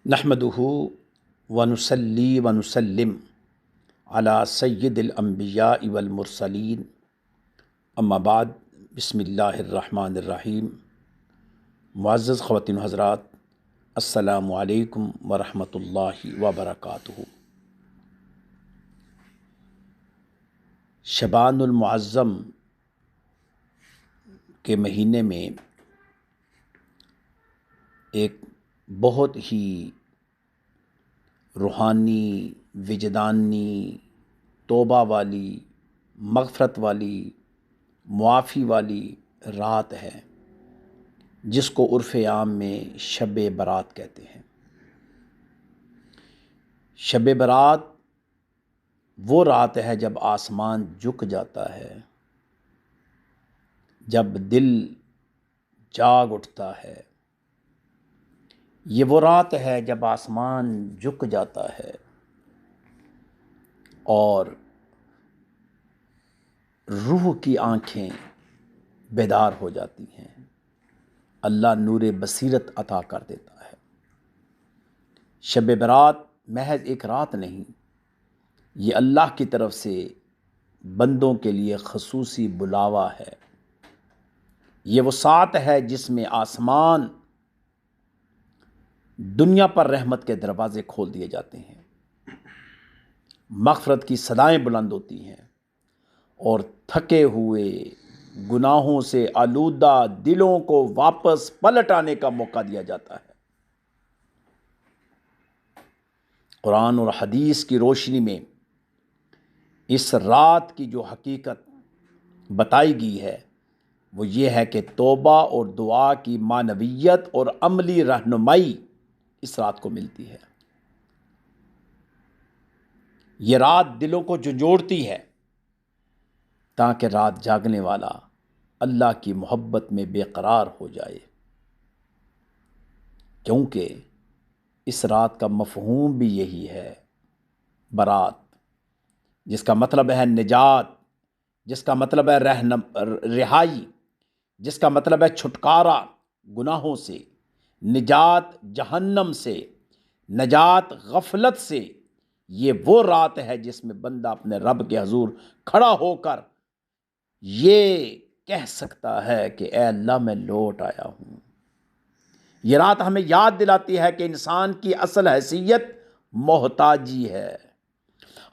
نحمدہ ونصلی ونسلم علی سید الانبیاء والمرسلین اما بعد بسم اللہ الرحمن الرحیم۔ معزز خواتین و حضرات، السلام علیکم ورحمۃ اللہ وبرکاتہ۔ شعبان المعظم کے مہینے میں ایک بہت ہی روحانی، وجدانی، توبہ والی، مغفرت والی، معافی والی رات ہے جس کو عرف عام میں شب برات کہتے ہیں۔ شب برات وہ رات ہے جب آسمان جھک جاتا ہے، جب دل جاگ اٹھتا ہے۔ یہ وہ رات ہے جب آسمان جھک جاتا ہے اور روح کی آنکھیں بیدار ہو جاتی ہیں، اللہ نور بصیرت عطا کر دیتا ہے۔ شب برات محض ایک رات نہیں، یہ اللہ کی طرف سے بندوں کے لیے خصوصی بلاوا ہے۔ یہ وہ سات ہے جس میں آسمان دنیا پر رحمت کے دروازے کھول دیے جاتے ہیں، مغفرت کی صدائیں بلند ہوتی ہیں اور تھکے ہوئے گناہوں سے آلودہ دلوں کو واپس پلٹ آنے کا موقع دیا جاتا ہے۔ قرآن اور حدیث کی روشنی میں اس رات کی جو حقیقت بتائی گئی ہے وہ یہ ہے کہ توبہ اور دعا کی معنویت اور عملی رہنمائی اس رات کو ملتی ہے۔ یہ رات دلوں کو جھنجھوڑتی ہے تاکہ رات جاگنے والا اللہ کی محبت میں بے قرار ہو جائے، کیونکہ اس رات کا مفہوم بھی یہی ہے، برات، جس کا مطلب ہے نجات، جس کا مطلب ہے رہائی، جس کا مطلب ہے چھٹکارا گناہوں سے، نجات جہنم سے، نجات غفلت سے۔ یہ وہ رات ہے جس میں بندہ اپنے رب کے حضور کھڑا ہو کر یہ کہہ سکتا ہے کہ اے اللہ میں لوٹ آیا ہوں۔ یہ رات ہمیں یاد دلاتی ہے کہ انسان کی اصل حیثیت محتاجی ہے۔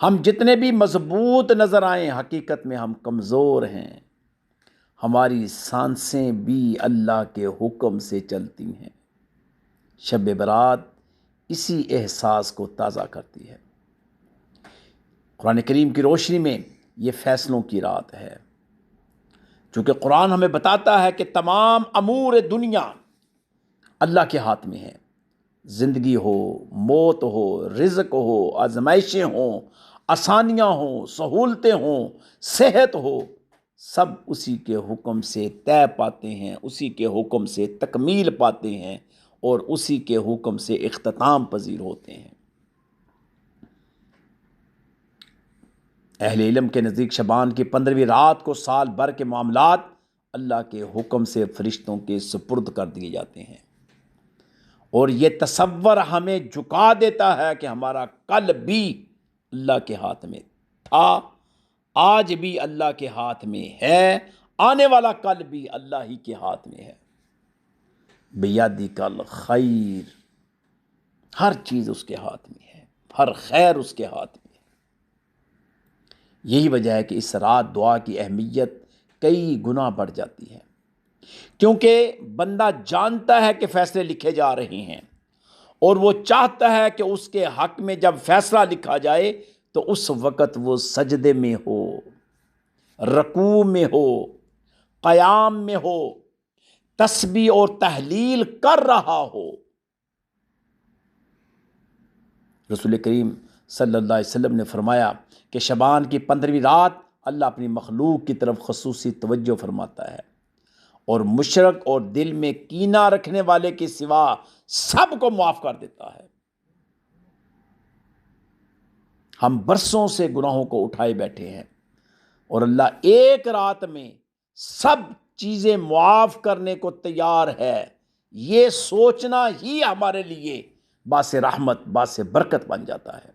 ہم جتنے بھی مضبوط نظر آئیں، حقیقت میں ہم کمزور ہیں۔ ہماری سانسیں بھی اللہ کے حکم سے چلتی ہیں۔ شب برات اسی احساس کو تازہ کرتی ہے۔ قرآن کریم کی روشنی میں یہ فیصلوں کی رات ہے، چونکہ قرآن ہمیں بتاتا ہے کہ تمام امور دنیا اللہ کے ہاتھ میں ہے۔ زندگی ہو، موت ہو، رزق ہو، آزمائشیں ہوں، آسانیاں ہوں، سہولتیں ہوں، صحت ہو، سب اسی کے حکم سے طے پاتے ہیں، اسی کے حکم سے تکمیل پاتے ہیں اور اسی کے حکم سے اختتام پذیر ہوتے ہیں۔ اہل علم کے نزدیک شعبان کی 15ویں رات کو سال بھر کے معاملات اللہ کے حکم سے فرشتوں کے سپرد کر دیے جاتے ہیں، اور یہ تصور ہمیں جھکا دیتا ہے کہ ہمارا کل بھی اللہ کے ہاتھ میں تھا، آج بھی اللہ کے ہاتھ میں ہے، آنے والا کل بھی اللہ ہی کے ہاتھ میں ہے۔ بیادک الخیر، ہر چیز اس کے ہاتھ میں ہے، ہر خیر اس کے ہاتھ میں ہے۔ یہی وجہ ہے کہ اس رات دعا کی اہمیت کئی گنا بڑھ جاتی ہے، کیونکہ بندہ جانتا ہے کہ فیصلے لکھے جا رہے ہیں اور وہ چاہتا ہے کہ اس کے حق میں جب فیصلہ لکھا جائے تو اس وقت وہ سجدے میں ہو، رکوع میں ہو، قیام میں ہو، تسبیح اور تحلیل کر رہا ہو۔ رسول کریم صلی اللہ علیہ وسلم نے فرمایا کہ شعبان کی 15ویں رات اللہ اپنی مخلوق کی طرف خصوصی توجہ فرماتا ہے اور مشرک اور دل میں کینہ رکھنے والے کے سوا سب کو معاف کر دیتا ہے۔ ہم برسوں سے گناہوں کو اٹھائے بیٹھے ہیں اور اللہ ایک رات میں سب چیزیں معاف کرنے کو تیار ہے۔ یہ سوچنا ہی ہمارے لیے باعث رحمت، باعث برکت بن جاتا ہے۔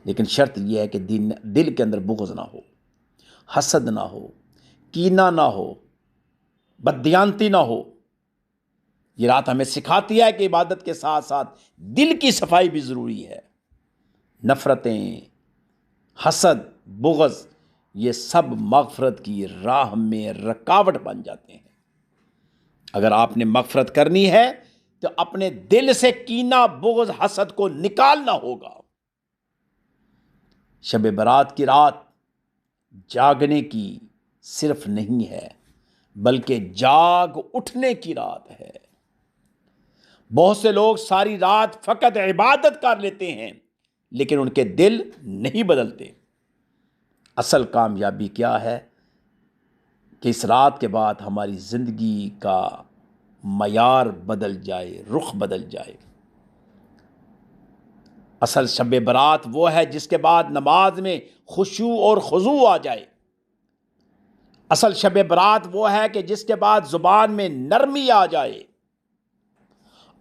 لیکن شرط یہ ہے کہ دل کے اندر بغض نہ ہو، حسد نہ ہو، کینہ نہ ہو، بددیانتی نہ ہو۔ یہ رات ہمیں سکھاتی ہے کہ عبادت کے ساتھ ساتھ دل کی صفائی بھی ضروری ہے۔ نفرتیں، حسد، بغض، یہ سب مغفرت کی راہ میں رکاوٹ بن جاتے ہیں۔ اگر آپ نے مغفرت کرنی ہے تو اپنے دل سے کینہ، بغض، حسد کو نکالنا ہوگا۔ شب برات کی رات جاگنے کی صرف نہیں ہے، بلکہ جاگ اٹھنے کی رات ہے۔ بہت سے لوگ ساری رات فقط عبادت کر لیتے ہیں، لیکن ان کے دل نہیں بدلتے۔ اصل کامیابی کیا ہے کہ اس رات کے بعد ہماری زندگی کا معیار بدل جائے، رخ بدل جائے۔ اصل شب برات وہ ہے جس کے بعد نماز میں خشوع اور خضوع آ جائے۔ اصل شب برات وہ ہے کہ جس کے بعد زبان میں نرمی آ جائے۔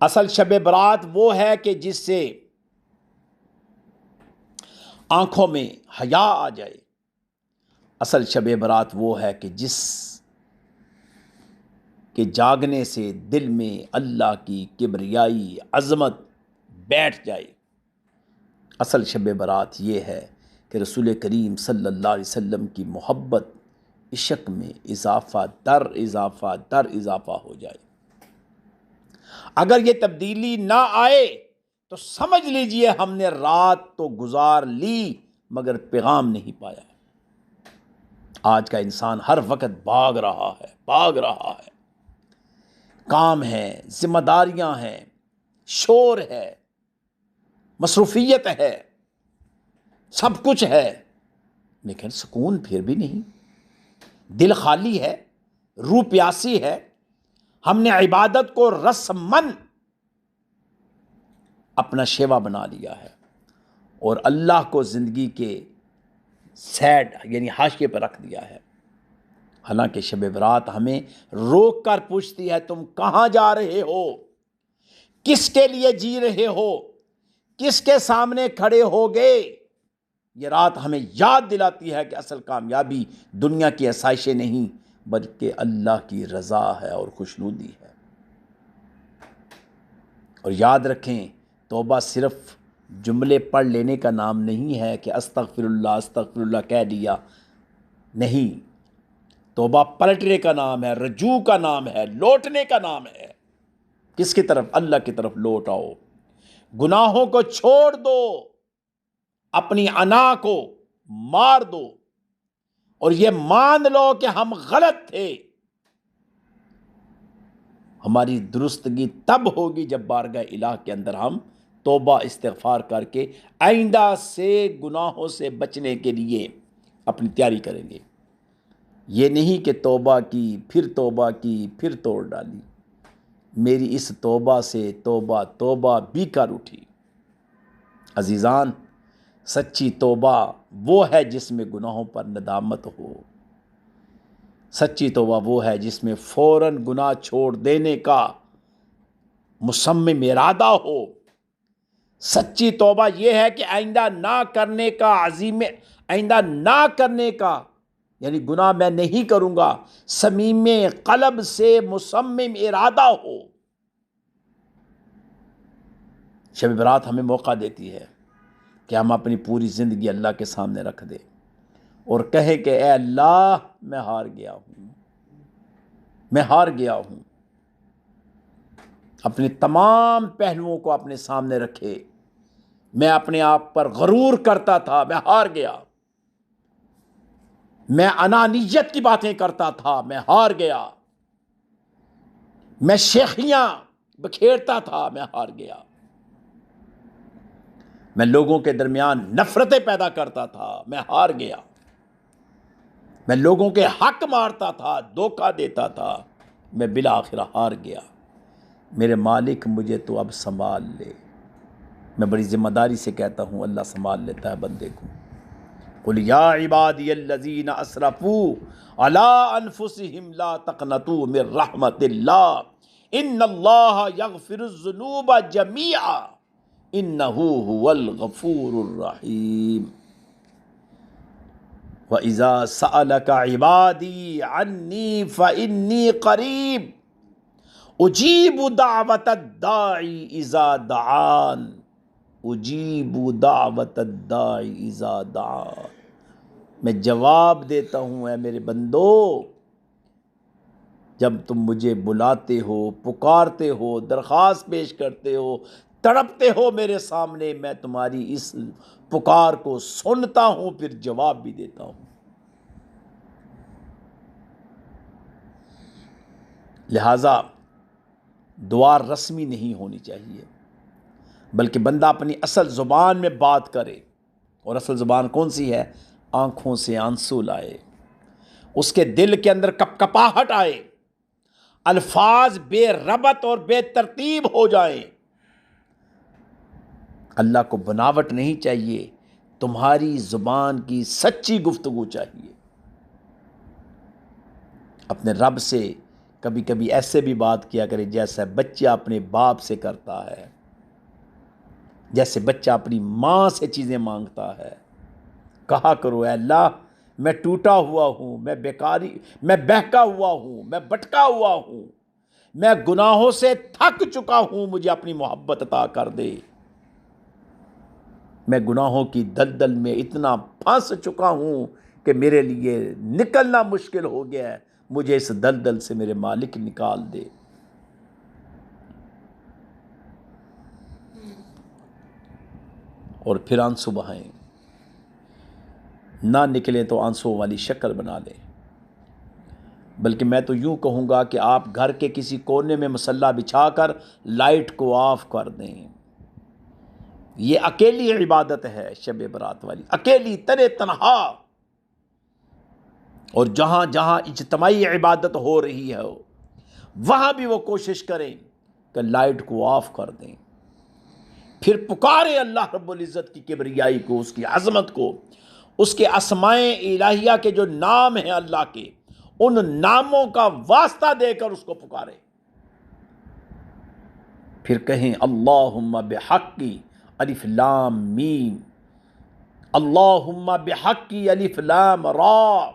اصل شب برات وہ ہے کہ جس سے آنکھوں میں حیا آ جائے۔ اصل شب برات وہ ہے کہ جس کے جاگنے سے دل میں اللہ کی کبریائی، عظمت بیٹھ جائے۔ اصل شب برات یہ ہے کہ رسول کریم صلی اللہ علیہ وسلم کی محبت، عشق میں اضافہ در اضافہ در اضافہ ہو جائے۔ اگر یہ تبدیلی نہ آئے تو سمجھ لیجئے ہم نے رات تو گزار لی مگر پیغام نہیں پایا۔ آج کا انسان ہر وقت بھاگ رہا ہے، کام ہے، ذمہ داریاں ہیں، شور ہے، مصروفیت ہے، سب کچھ ہے، لیکن سکون پھر بھی نہیں۔ دل خالی ہے، روح پیاسی ہے۔ ہم نے عبادت کو رسمن اپنا شیوا بنا لیا ہے اور اللہ کو زندگی کے سیڈ یعنی حاشیے پر رکھ دیا ہے۔ حالانکہ شب برات ہمیں روک کر پوچھتی ہے، تم کہاں جا رہے ہو؟ کس کے لیے جی رہے ہو؟ کس کے سامنے کھڑے ہوگے؟ یہ رات ہمیں یاد دلاتی ہے کہ اصل کامیابی دنیا کی آسائشیں نہیں بلکہ اللہ کی رضا ہے اور خوشنودی ہے۔ اور یاد رکھیں، توبہ صرف جملے پڑھ لینے کا نام نہیں ہے کہ استغفر اللہ کہہ دیا، نہیں۔ توبہ پلٹنے کا نام ہے، رجوع کا نام ہے، لوٹنے کا نام ہے۔ کس کی طرف؟ اللہ کی طرف لوٹ آؤ، گناہوں کو چھوڑ دو، اپنی انا کو مار دو اور یہ مان لو کہ ہم غلط تھے۔ ہماری درستگی تب ہوگی جب بارگاہ الہ کے اندر ہم توبہ استغفار کر کے آئندہ سے گناہوں سے بچنے کے لیے اپنی تیاری کریں گے۔ یہ نہیں کہ توبہ کی، پھر توڑ ڈالی۔ میری اس توبہ سے توبہ بھی کر اٹھی۔ عزیزان، سچی توبہ وہ ہے جس میں گناہوں پر ندامت ہو۔ سچی توبہ وہ ہے جس میں فوراً گناہ چھوڑ دینے کا مصمم ارادہ ہو۔ سچی توبہ یہ ہے کہ آئندہ نہ کرنے کا عزیم، آئندہ نہ کرنے کا یعنی گناہ میں نہیں کروں گا، صمیم قلب سے مصمم ارادہ ہو۔ شب برات ہمیں موقع دیتی ہے کہ ہم اپنی پوری زندگی اللہ کے سامنے رکھ دیں اور کہیں کہ اے اللہ، میں ہار گیا ہوں۔ اپنے تمام پہلوؤں کو اپنے سامنے رکھے۔ میں اپنے آپ پر غرور کرتا تھا، میں ہار گیا۔ میں انانیت کی باتیں کرتا تھا، میں ہار گیا۔ میں شیخیاں بکھیرتا تھا، میں ہار گیا۔ میں لوگوں کے درمیان نفرتیں پیدا کرتا تھا، میں ہار گیا۔ میں لوگوں کے حق مارتا تھا، دھوکہ دیتا تھا، میں بالآخر ہار گیا۔ میرے مالک، مجھے تو اب سنبھال لے۔ میں بڑی ذمہ داری سے کہتا ہوں، اللہ سنبھال لیتا ہے بندے کو۔ قل یا عبادی الذین اسرفوا علی انفسہم لا تقنطوا من رحمت اللہ ان اللہ یغفر الذنوب جمیعا انہ هو الغفور الرحیم وَإِذَا سَأَلَكَ عِبَادِي عَنِّي فَإِنِّي قَرِيبٌ أُجِيبُ دَعْوَةَ الدَّاعِ إِذَا دَعَانِ أُجِيبُ دَعْوَةَ الدَّاعِ إِذَا دَعَانِ میں جواب دیتا ہوں اے میرے بندو، جب تم مجھے بلاتے ہو، پکارتے ہو، درخواست پیش کرتے ہو، تڑپتے ہو میرے سامنے، میں تمہاری اس پکار کو سنتا ہوں، پھر جواب بھی دیتا ہوں۔ لہٰذا دعا رسمی نہیں ہونی چاہیے، بلکہ بندہ اپنی اصل زبان میں بات کرے، اور اصل زبان کون سی ہے؟ آنکھوں سے آنسو لائے، اس کے دل کے اندر کپ کپاہٹ آئے، الفاظ بے ربط اور بے ترتیب ہو جائیں۔ اللہ کو بناوٹ نہیں چاہیے، تمہاری زبان کی سچی گفتگو چاہیے۔ اپنے رب سے کبھی کبھی ایسے بھی بات کیا کرے جیسا بچہ اپنے باپ سے کرتا ہے، جیسے بچہ اپنی ماں سے چیزیں مانگتا ہے۔ کہا کرو اے اللہ میں ٹوٹا ہوا ہوں، میں بہکا ہوا ہوں، میں بھٹکا ہوا ہوں، میں گناہوں سے تھک چکا ہوں، مجھے اپنی محبت عطا کر دے۔ میں گناہوں کی دلدل میں اتنا پھنس چکا ہوں کہ میرے لیے نکلنا مشکل ہو گیا ہے، مجھے اس دلدل سے میرے مالک نکال دے۔ اور پھر آنسو بہائیں، نہ نکلیں تو آنسو والی شکل بنا لیں، بلکہ میں تو یوں کہوں گا کہ آپ گھر کے کسی کونے میں مصلی بچھا کر لائٹ کو آف کر دیں۔ یہ اکیلی عبادت ہے شب برات والی، اکیلی تنہا تنہا، اور جہاں جہاں اجتماعی عبادت ہو رہی ہے وہاں بھی وہ کوشش کریں کہ لائٹ کو آف کر دیں، پھر پکارے اللہ رب العزت کی کبریائی کو، اس کی عظمت کو، اس کے اسمائے الہیہ کے جو نام ہیں اللہ کے، ان ناموں کا واسطہ دے کر اس کو پکارے، پھر کہیں اللہم بحقی الف لام میم، اللہم بحقی الف لام را،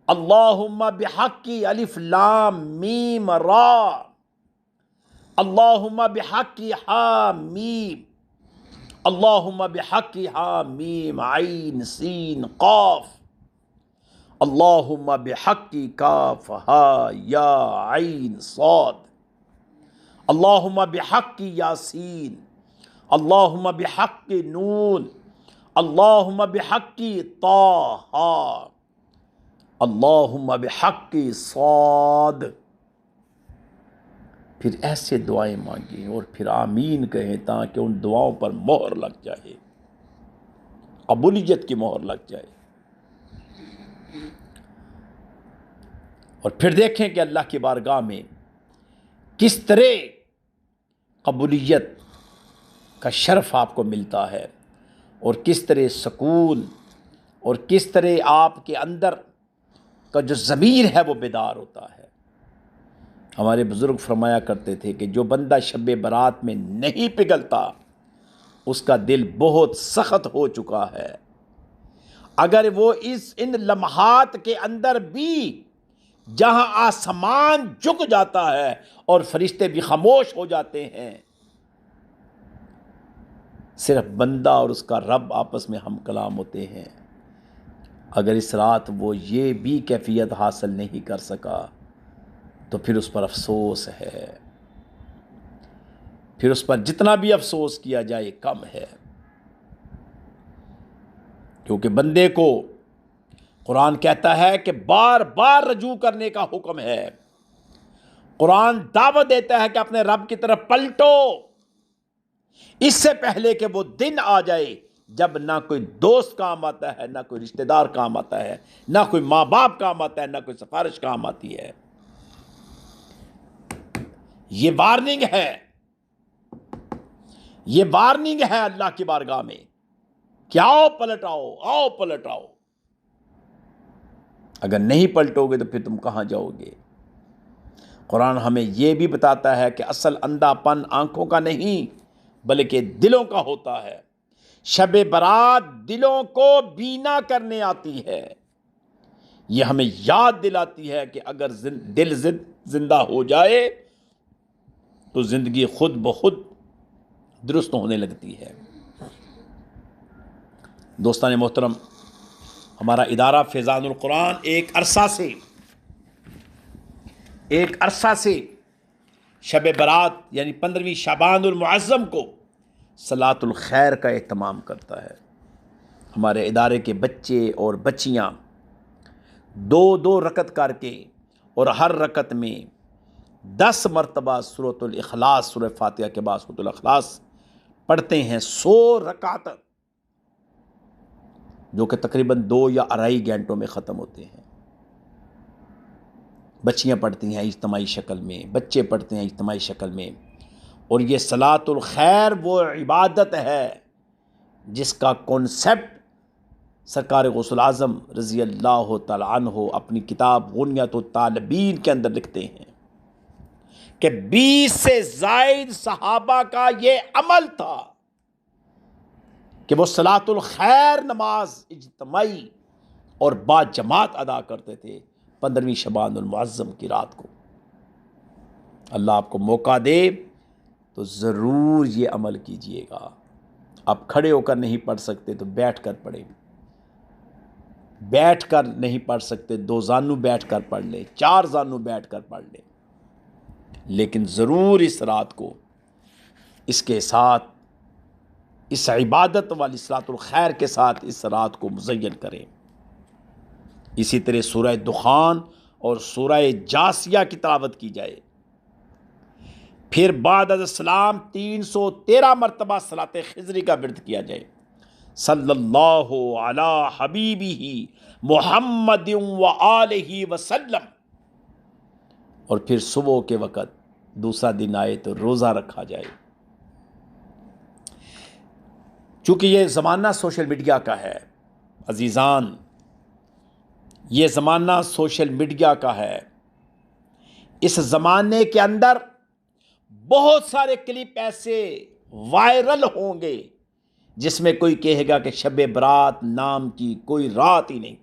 اللہم بحقی الف لام میم را، اللہم بحقی ہا میم، اللہم بحقی ہا میم عین سین قاف، اللہم بحقی کاف ہا یا عین صاد، اللہم بحقی یاسین، اللہم بحقی نون، اللہم بحقی طٰہٰ، اللہم بحقی صاد۔ پھر ایسے دعائیں مانگیں اور پھر آمین کہیں تاکہ ان دعاؤں پر مہر لگ جائے، قبولیت کی مہر لگ جائے، اور پھر دیکھیں کہ اللہ کی بارگاہ میں کس طرح قبولیت کا شرف آپ کو ملتا ہے، اور کس طرح سکون، اور کس طرح آپ کے اندر کا جو ضمیر ہے وہ بیدار ہوتا ہے۔ ہمارے بزرگ فرمایا کرتے تھے کہ جو بندہ شب برات میں نہیں پگھلتا اس کا دل بہت سخت ہو چکا ہے، اگر وہ ان لمحات کے اندر بھی جہاں آسمان جھک جاتا ہے اور فرشتے بھی خاموش ہو جاتے ہیں، صرف بندہ اور اس کا رب آپس میں ہم کلام ہوتے ہیں، اگر اس رات وہ یہ بھی کیفیت حاصل نہیں کر سکا تو پھر اس پر افسوس ہے، پھر اس پر جتنا بھی افسوس کیا جائے کم ہے، کیونکہ بندے کو قرآن کہتا ہے کہ بار بار رجوع کرنے کا حکم ہے، قرآن دعوت دیتا ہے کہ اپنے رب کی طرف پلٹو، اس سے پہلے کہ وہ دن آ جائے جب نہ کوئی دوست کام آتا ہے، نہ کوئی رشتہ دار کام آتا ہے، نہ کوئی ماں باپ کام آتا ہے، نہ کوئی سفارش کام آتی ہے۔ یہ وارننگ ہے، یہ وارننگ ہے اللہ کی بارگاہ میں کہ آؤ پلٹ آؤ، آؤ پلٹ آؤ۔ اگر نہیں پلٹو گے تو پھر تم کہاں جاؤ گے؟ قرآن ہمیں یہ بھی بتاتا ہے کہ اصل اندھا پن آنکھوں کا نہیں بلکہ دلوں کا ہوتا ہے۔ شب برات دلوں کو بینا کرنے آتی ہے، یہ ہمیں یاد دلاتی ہے کہ اگر دل زندہ ہو جائے تو زندگی خود بخود درست ہونے لگتی ہے۔ دوستان محترم، ہمارا ادارہ فیضان القرآن ایک عرصہ سے شب برات یعنی 15ویں شعبان المعظم کو صلاۃ الخیر کا اہتمام کرتا ہے۔ ہمارے ادارے کے بچے اور بچیاں 2 رکعت کر کے اور ہر رکعت میں 10 مرتبہ سورۃ الاخلاص، سورہ فاتحہ کے بعد سورۃ الاخلاص پڑھتے ہیں 100 رکعت، جو کہ تقریباً 2 یا 2.5 گھنٹوں میں ختم ہوتے ہیں۔ بچیاں پڑھتی ہیں اجتماعی شکل میں، بچے پڑھتے ہیں اجتماعی شکل میں، اور یہ صلاۃ الخیر وہ عبادت ہے جس کا کانسیپٹ سرکار غوث اعظم رضی اللہ تعالی عنہ اپنی کتاب غنیۃ الطالبین کے اندر لکھتے ہیں کہ 20 سے زائد صحابہ کا یہ عمل تھا کہ وہ صلاۃ الخیر نماز اجتماعی اور با جماعت ادا کرتے تھے 15ویں شعبان المعظم کی رات کو۔ اللہ آپ کو موقع دے تو ضرور یہ عمل کیجئے گا۔ آپ کھڑے ہو کر نہیں پڑھ سکتے تو بیٹھ کر پڑھیں، بیٹھ کر نہیں پڑھ سکتے 2 زانو بیٹھ کر پڑھ لیں، 4 زانو بیٹھ کر پڑھ لیں، لیکن ضرور اس رات کو اس کے ساتھ، اس عبادت والی صلاۃ الخیر کے ساتھ اس رات کو مزین کریں۔ اسی طرح سورہ دخان اور سورہ جاسیہ کی تلاوت کی جائے، پھر بعد از السلام 313 مرتبہ صلاۃ خضری کا ورد کیا جائے، صلی اللہ علی حبیبہ محمد و آلہ وسلم، اور پھر صبح کے وقت دوسرا دن آئے تو روزہ رکھا جائے۔ چونکہ یہ زمانہ سوشل میڈیا کا ہے عزیزان، یہ زمانہ سوشل میڈیا کا ہے، اس زمانے کے اندر بہت سارے کلپ ایسے وائرل ہوں گے جس میں کوئی کہے گا کہ شب برات نام کی کوئی رات ہی نہیں،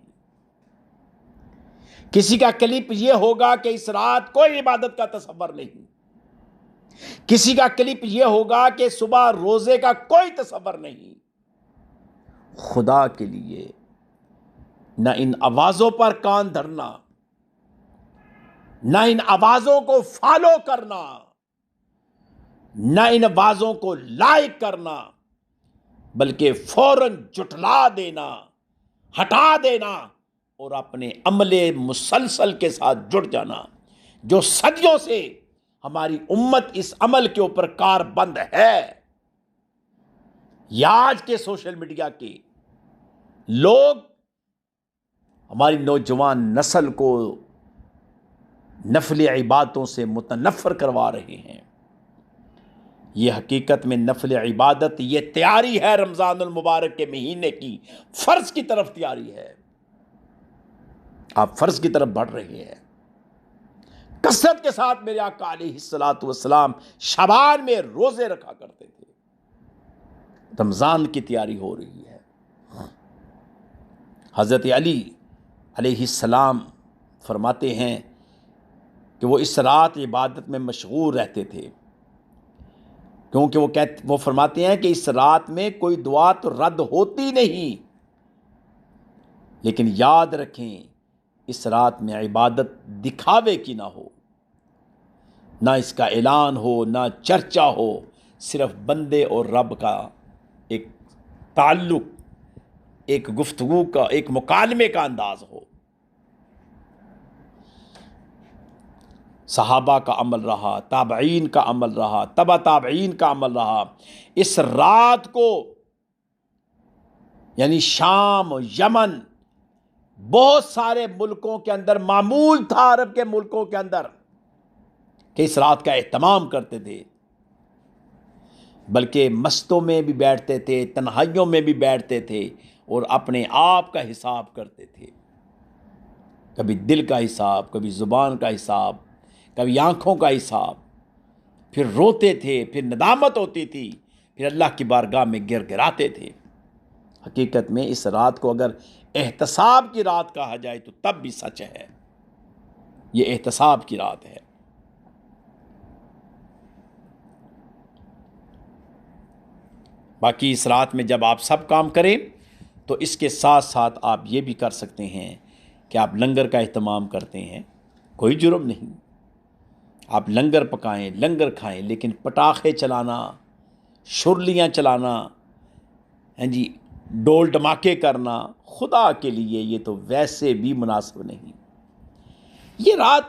کسی کا کلپ یہ ہوگا کہ اس رات کوئی عبادت کا تصور نہیں، کسی کا کلپ یہ ہوگا کہ صبح روزے کا کوئی تصور نہیں۔ خدا کے لیے نہ ان آوازوں پر کان دھرنا، نہ ان آوازوں کو فالو کرنا، نہ ان آوازوں کو لائک کرنا، بلکہ فوراً جھٹلا دینا، ہٹا دینا اور اپنے عمل مسلسل کے ساتھ جڑ جانا، جو صدیوں سے ہماری امت اس عمل کے اوپر کاربند ہے۔ یا آج کے سوشل میڈیا کے لوگ ہماری نوجوان نسل کو نفل عبادتوں سے متنفر کروا رہے ہیں۔ یہ حقیقت میں نفل عبادت یہ تیاری ہے رمضان المبارک کے مہینے کی، فرض کی طرف تیاری ہے۔ آپ فرض کی طرف بڑھ رہے ہیں۔ کثرت کے ساتھ میرے آقا علیہ الصلوۃ والسلام شعبان میں روزے رکھا کرتے تھے، رمضان کی تیاری ہو رہی ہے۔ حضرت علی علیہ السلام فرماتے ہیں کہ وہ اس رات عبادت میں مشغول رہتے تھے، کیونکہ وہ فرماتے ہیں کہ اس رات میں کوئی دعا تو رد ہوتی نہیں، لیکن یاد رکھیں اس رات میں عبادت دکھاوے کی نہ ہو، نہ اس کا اعلان ہو، نہ چرچا ہو، صرف بندے اور رب کا ایک تعلق، ایک گفتگو کا، ایک مکالمے کا انداز ہو۔ صحابہ کا عمل رہا، تابعین کا عمل رہا، تبع تابعین کا عمل رہا، اس رات کو یعنی شام، یمن، بہت سارے ملکوں کے اندر معمول تھا، عرب کے ملکوں کے اندر، کہ اس رات کا اہتمام کرتے تھے، بلکہ مسجدوں میں بھی بیٹھتے تھے، تنہائیوں میں بھی بیٹھتے تھے اور اپنے آپ کا حساب کرتے تھے، کبھی دل کا حساب، کبھی زبان کا حساب، کبھی آنکھوں کا حساب، پھر روتے تھے، پھر ندامت ہوتی تھی، پھر اللہ کی بارگاہ میں گر گراتے تھے۔ حقیقت میں اس رات کو اگر احتساب کی رات کہا جائے تو تب بھی سچ ہے، یہ احتساب کی رات ہے۔ باقی اس رات میں جب آپ سب کام کریں تو اس کے ساتھ ساتھ آپ یہ بھی کر سکتے ہیں کہ آپ لنگر کا اہتمام کرتے ہیں، کوئی جرم نہیں، آپ لنگر پکائیں، لنگر کھائیں، لیکن پٹاخے چلانا، شرلیاں چلانا، جی ڈول ڈماکے کرنا خدا کے لیے یہ تو ویسے بھی مناسب نہیں۔ یہ رات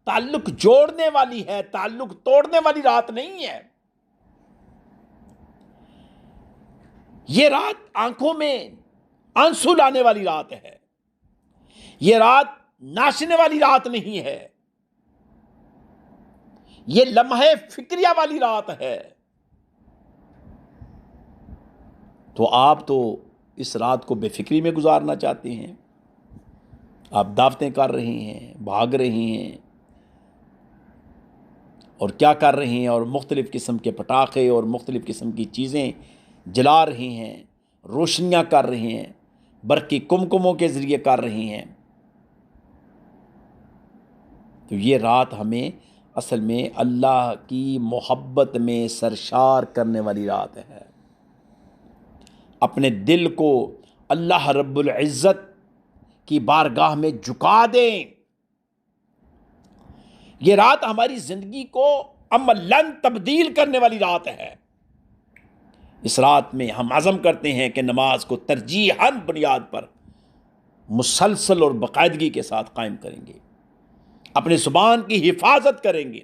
تعلق جوڑنے والی ہے، تعلق توڑنے والی رات نہیں ہے۔ یہ رات آنکھوں میں آنسو لانے والی رات ہے، یہ رات ناچنے والی رات نہیں ہے، یہ لمحے فکریہ والی رات ہے۔ تو آپ تو اس رات کو بے فکری میں گزارنا چاہتے ہیں، آپ دعوتیں کر رہے ہیں، بھاگ رہے ہیں، اور کیا کر رہے ہیں، اور مختلف قسم کے پٹاخے اور مختلف قسم کی چیزیں جلا رہے ہیں، روشنیاں کر رہے ہیں، برقی کمکموں کے ذریعے کر رہے ہیں۔ تو یہ رات ہمیں اصل میں اللہ کی محبت میں سرشار کرنے والی رات ہے۔ اپنے دل کو اللہ رب العزت کی بارگاہ میں جھکا دیں۔ یہ رات ہماری زندگی کو عملاً تبدیل کرنے والی رات ہے۔ اس رات میں ہم عزم کرتے ہیں کہ نماز کو ترجیحاً بنیاد پر مسلسل اور باقاعدگی کے ساتھ قائم کریں گے، اپنی زبان کی حفاظت کریں گے،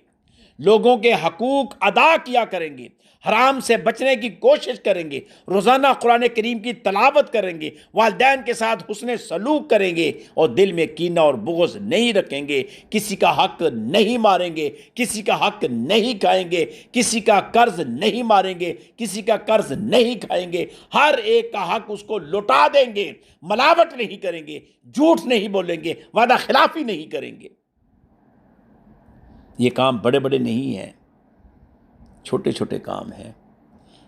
لوگوں کے حقوق ادا کیا کریں گے، حرام سے بچنے کی کوشش کریں گے، روزانہ قرآن کریم کی تلاوت کریں گے، والدین کے ساتھ حسن سلوک کریں گے، اور دل میں کینہ اور بغض نہیں رکھیں گے، کسی کا حق نہیں ماریں گے، کسی کا حق نہیں کھائیں گے، کسی کا قرض نہیں ماریں گے، کسی کا قرض نہیں کھائیں گے، ہر ایک کا حق اس کو لوٹا دیں گے، ملاوٹ نہیں کریں گے، جھوٹ نہیں بولیں گے، وعدہ خلافی نہیں کریں گے۔ یہ کام بڑے بڑے نہیں ہیں، چھوٹے چھوٹے کام ہیں،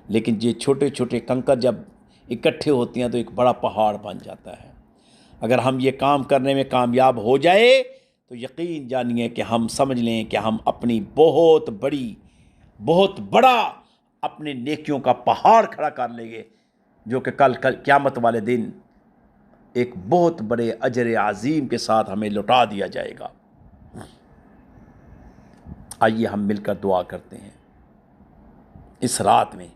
لیکن یہ چھوٹے چھوٹے کنکر جب اکٹھے ہوتے ہیں تو ایک بڑا پہاڑ بن جاتا ہے۔ اگر ہم یہ کام کرنے میں کامیاب ہو جائے تو یقین جانیے کہ ہم سمجھ لیں کہ ہم اپنی بہت بڑا اپنے نیکیوں کا پہاڑ کھڑا کر لیں گے، جو کہ کل قیامت والے دن ایک بہت بڑے اجر عظیم کے ساتھ ہمیں لوٹا دیا جائے گا۔ آئیے ہم مل کر دعا کرتے ہیں اس رات میں۔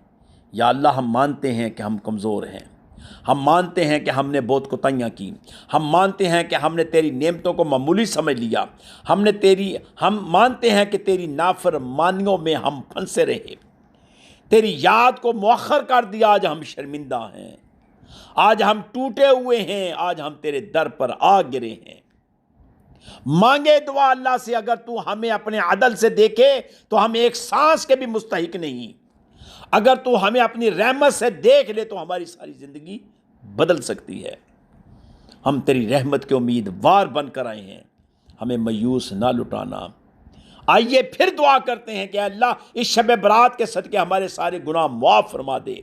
یا اللہ، ہم مانتے ہیں کہ ہم کمزور ہیں، ہم مانتے ہیں کہ ہم نے بہت کوتاہیاں کی، ہم مانتے ہیں کہ ہم نے تیری نعمتوں کو معمولی سمجھ لیا، ہم مانتے ہیں کہ تیری نافرمانیوں میں ہم پھنسے رہے، تیری یاد کو مؤخر کر دیا۔ آج ہم شرمندہ ہیں، آج ہم ٹوٹے ہوئے ہیں، آج ہم تیرے در پر آ گرے ہیں۔ مانگے دعا اللہ سے، اگر تو ہمیں اپنے عدل سے دیکھے تو ہم ایک سانس کے بھی مستحق نہیں، اگر تو ہمیں اپنی رحمت سے دیکھ لے تو ہماری ساری زندگی بدل سکتی ہے۔ ہم تیری رحمت کے امیدوار بن کر آئے ہیں، ہمیں مایوس نہ لٹانا۔ آئیے پھر دعا کرتے ہیں کہ اللہ اس شب برات کے صدقے ہمارے سارے گناہ معاف فرما دے،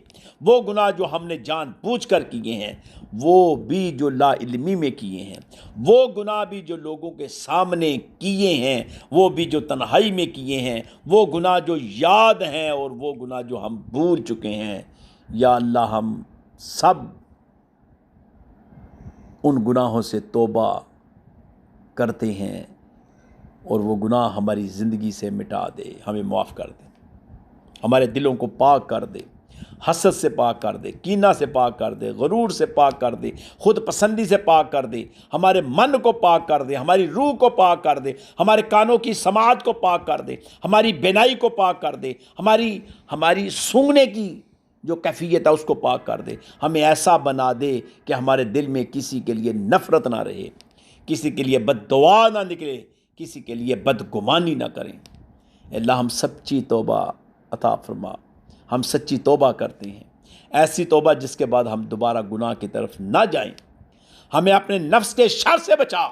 وہ گناہ جو ہم نے جان بوجھ کر کیے ہیں، وہ بھی جو لا علمی میں کیے ہیں، وہ گناہ بھی جو لوگوں کے سامنے کیے ہیں، وہ بھی جو تنہائی میں کیے ہیں، وہ گناہ جو یاد ہیں اور وہ گناہ جو ہم بھول چکے ہیں۔ یا اللہ، ہم سب ان گناہوں سے توبہ کرتے ہیں، اور وہ گناہ ہماری زندگی سے مٹا دے، ہمیں معاف کر دے، ہمارے دلوں کو پاک کر دے، حسد سے پاک کر دے، کینہ سے پاک کر دے، غرور سے پاک کر دے، خود پسندی سے پاک کر دے، ہمارے من کو پاک کر دے، ہماری روح کو پاک کر دے، ہمارے کانوں کی سماعت کو پاک کر دے، ہماری بینائی کو پاک کر دے، ہماری سونگنے کی جو کیفیت ہے اس کو پاک کر دے، ہمیں ایسا بنا دے کہ ہمارے دل میں کسی کے لیے نفرت نہ رہے، کسی کے لیے بد دعا نہ نکلے، کسی کے لیے بدگمانی نہ کریں۔ اللہ، ہم سچی توبہ عطا فرما، ہم سچی توبہ کرتے ہیں، ایسی توبہ جس کے بعد ہم دوبارہ گناہ کی طرف نہ جائیں۔ ہمیں اپنے نفس کے شر سے بچا،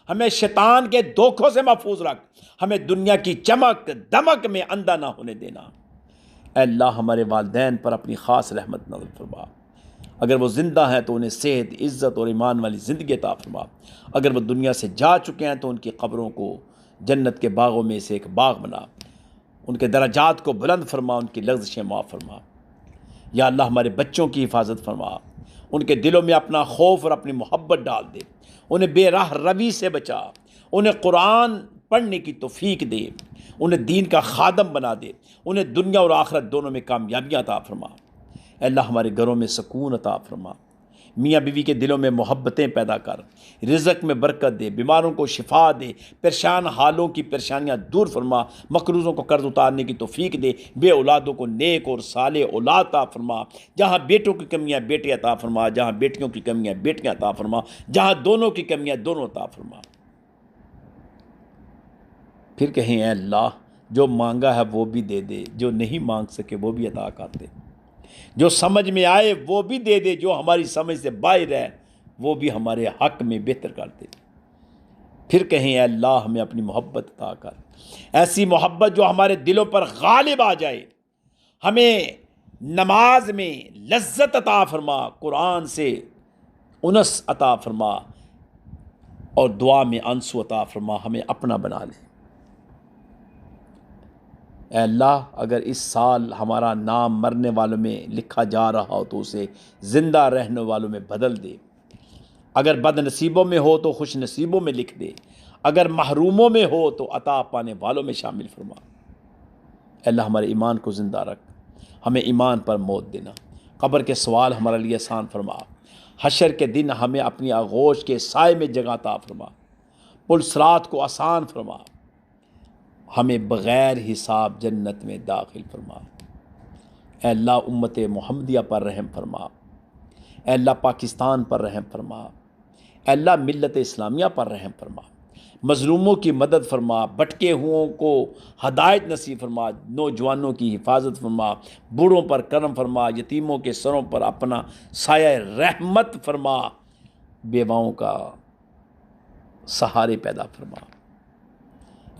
ہمیں شیطان کے دھوکوں سے محفوظ رکھ، ہمیں دنیا کی چمک دمک میں اندھا نہ ہونے دینا۔ اے اللہ ہمارے والدین پر اپنی خاص رحمت نازل فرما، اگر وہ زندہ ہیں تو انہیں صحت، عزت اور ایمان والی زندگی عطا فرما، اگر وہ دنیا سے جا چکے ہیں تو ان کی قبروں کو جنت کے باغوں میں سے ایک باغ بنا، ان کے درجات کو بلند فرما، ان کی لغزشیں معاف فرما۔ یا اللہ ہمارے بچوں کی حفاظت فرما، ان کے دلوں میں اپنا خوف اور اپنی محبت ڈال دے، انہیں بے راہ روی سے بچا، انہیں قرآن پڑھنے کی توفیق دے، انہیں دین کا خادم بنا دے، انہیں دنیا اور آخرت دونوں میں کامیابیاں عطا فرما۔ اے اللہ ہمارے گھروں میں سکون عطا فرما، میاں بیوی کے دلوں میں محبتیں پیدا کر، رزق میں برکت دے، بیماروں کو شفا دے، پریشان حالوں کی پریشانیاں دور فرما، مقروضوں کو قرض اتارنے کی توفیق دے، بے اولادوں کو نیک اور صالح اولاد عطا فرما، جہاں بیٹوں کی کمیاں بیٹے عطا فرما، جہاں بیٹیوں کی کمیاں بیٹیاں عطا فرما، جہاں دونوں کی کمیاں دونوں عطا فرما۔ پھر کہیں اے اللہ جو مانگا ہے وہ بھی دے دے، جو نہیں مانگ سکے وہ بھی عطا کر دے، جو سمجھ میں آئے وہ بھی دے دے، جو ہماری سمجھ سے باہر ہے وہ بھی ہمارے حق میں بہتر کر دے۔ پھر کہیں اے اللہ ہمیں اپنی محبت عطا کر، ایسی محبت جو ہمارے دلوں پر غالب آ جائے، ہمیں نماز میں لذت عطا فرما، قرآن سے انس عطا فرما، اور دعا میں انسو عطا فرما، ہمیں اپنا بنا لے۔ اے اللہ اگر اس سال ہمارا نام مرنے والوں میں لکھا جا رہا ہو تو اسے زندہ رہنے والوں میں بدل دے، اگر بد نصیبوں میں ہو تو خوش نصیبوں میں لکھ دے، اگر محروموں میں ہو تو عطا پانے والوں میں شامل فرما۔ اے اللہ ہمارے ایمان کو زندہ رکھ، ہمیں ایمان پر موت دینا، قبر کے سوال ہمارے لیے آسان فرما، حشر کے دن ہمیں اپنی آغوش کے سائے میں جگہ عطا فرما، پل صراط کو آسان فرما، ہمیں بغیر حساب جنت میں داخل فرما۔ اے اللہ امت محمدیہ پر رحم فرما، اے اللہ پاکستان پر رحم فرما، اے اللہ ملت اسلامیہ پر رحم فرما، مظلوموں کی مدد فرما، بھٹکے ہوئوں کو ہدایت نصیب فرما، نوجوانوں کی حفاظت فرما، بوڑھوں پر کرم فرما، یتیموں کے سروں پر اپنا سایہ رحمت فرما، بیواؤں کا سہارے پیدا فرما۔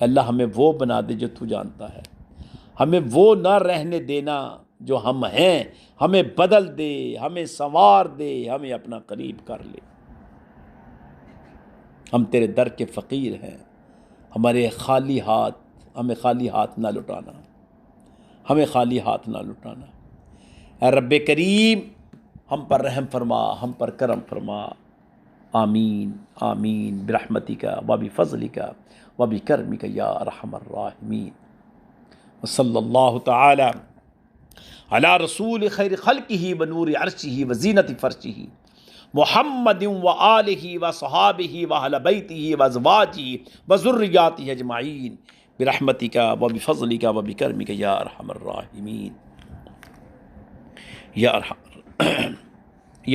اللہ ہمیں وہ بنا دے جو تو جانتا ہے، ہمیں وہ نہ رہنے دینا جو ہم ہیں، ہمیں بدل دے، ہمیں سنوار دے، ہمیں اپنا قریب کر لے۔ ہم تیرے در کے فقیر ہیں، ہمیں خالی ہاتھ نہ لٹانا، ہمیں خالی ہاتھ نہ لٹانا۔ اے رب کریم ہم پر رحم فرما، ہم پر کرم فرما، آمین آمین برحمتک و بفضلک و بکرمک یا ارحم الراحمین۔ وصلی اللہ تعالی علی رسول خیر خلقہ و نور عرشہ و زینت فرشہ محمد و آلہ و صحابہ و اہل بیتہ و ازواجہ و ذریاتہ اجمعین برحمتک و بفضلک و بکرمک یا ارحم الراحمین یا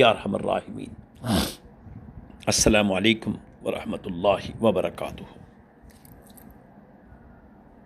ارحم الراحمین۔ السلام علیکم ورحمۃ اللہ وبرکاتہ۔